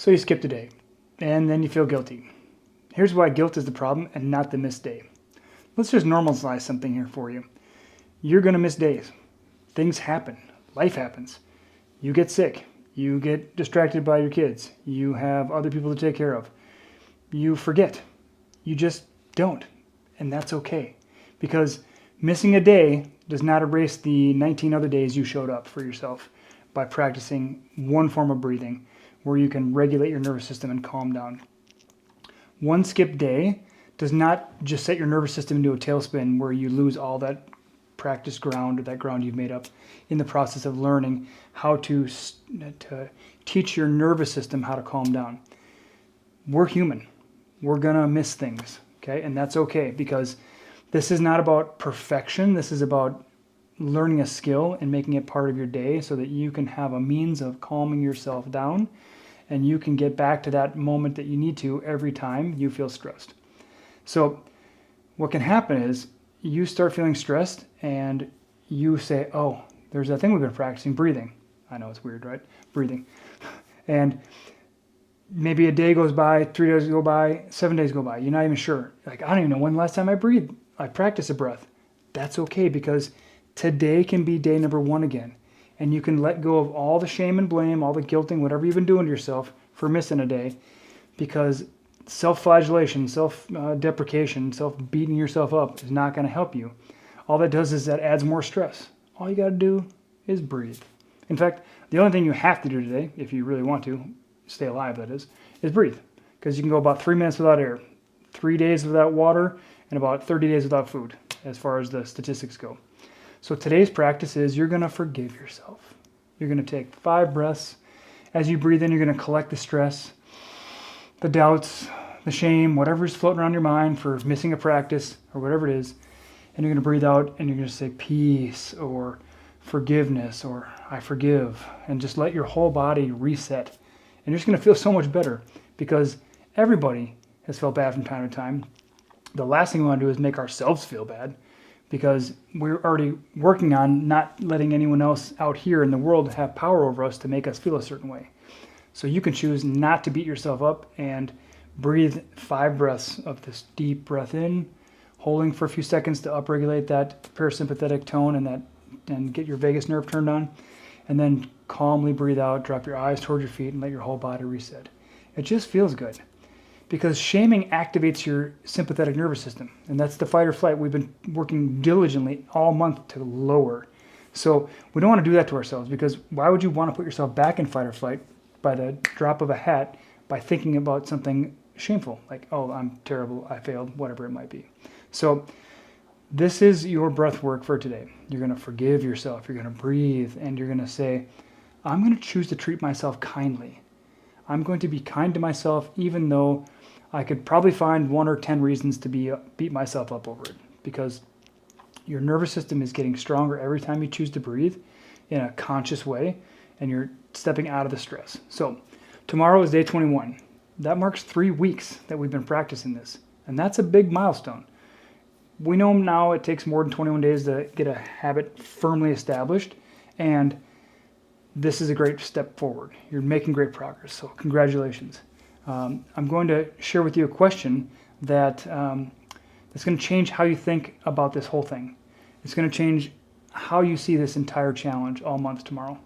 So you skipped a day, and then you feel guilty. Here's why guilt is the problem and not the missed day. Let's just normalize something here for you. You're going to miss days. Things happen. Life happens. You get sick. You get distracted by your kids. You have other people to take care of. You forget. You just don't. And that's okay. Because missing a day does not erase the 19 other days you showed up for yourself by practicing one form of breathing where you can regulate your nervous system and calm down. One skipped day does not just set your nervous system into a tailspin where you lose all that practice ground or that ground you've made up in the process of learning how to teach your nervous system how to calm down. We're human. We're going to miss things, okay? And that's okay because this is not about perfection. This is about learning a skill and making it part of your day so that you can have a means of calming yourself down and you can get back to that moment that you need to every time you feel stressed. So what can happen is you start feeling stressed and you say, oh, there's that thing we've been practicing, breathing. I know it's weird, right? Breathing. And maybe a day goes by, 3 days go by, 7 days go by. You're not even sure. Like, I don't even know when the last time I breathed. I practiced a breath. That's okay because today can be day number 1 again. And you can let go of all the shame and blame, all the guilting, whatever you've been doing to yourself for missing a day, because self-flagellation, self-deprecation, self-beating yourself up is not going to help you. All that does is that adds more stress. All you got to do is breathe. In fact, the only thing you have to do today, if you really want to, stay alive that is breathe. Because you can go about 3 minutes without air, 3 days without water, and about 30 days without food, as far as the statistics go. So today's practice is you're going to forgive yourself. You're going to take 5 breaths. As you breathe in, you're going to collect the stress, the doubts, the shame, whatever's floating around your mind for missing a practice or whatever it is. And you're going to breathe out and you're going to say peace or forgiveness or I forgive. And just let your whole body reset. And you're just going to feel so much better because everybody has felt bad from time to time. The last thing we want to do is make ourselves feel bad because we're already working on not letting anyone else out here in the world have power over us to make us feel a certain way. So you can choose not to beat yourself up and breathe 5 breaths of this deep breath in, holding for a few seconds to upregulate that parasympathetic tone and get your vagus nerve turned on, and then calmly breathe out, drop your eyes toward your feet, and let your whole body reset. It just feels good. Because shaming activates your sympathetic nervous system. And that's the fight or flight we've been working diligently all month to lower. So we don't want to do that to ourselves because why would you want to put yourself back in fight or flight by the drop of a hat by thinking about something shameful? Like, oh, I'm terrible, I failed, whatever it might be. So this is your breath work for today. You're going to forgive yourself. You're going to breathe and you're going to say, I'm going to choose to treat myself kindly. I'm going to be kind to myself even though I could probably find 1 or 10 reasons to beat myself up over it because your nervous system is getting stronger every time you choose to breathe in a conscious way and you're stepping out of the stress. So tomorrow is day 21. That marks 3 weeks that we've been practicing this. And that's a big milestone. We know now it takes more than 21 days to get a habit firmly established. And this is a great step forward. You're making great progress. So congratulations. I'm going to share with you a question that's going to change how you think about this whole thing. It's going to change how you see this entire challenge all month tomorrow.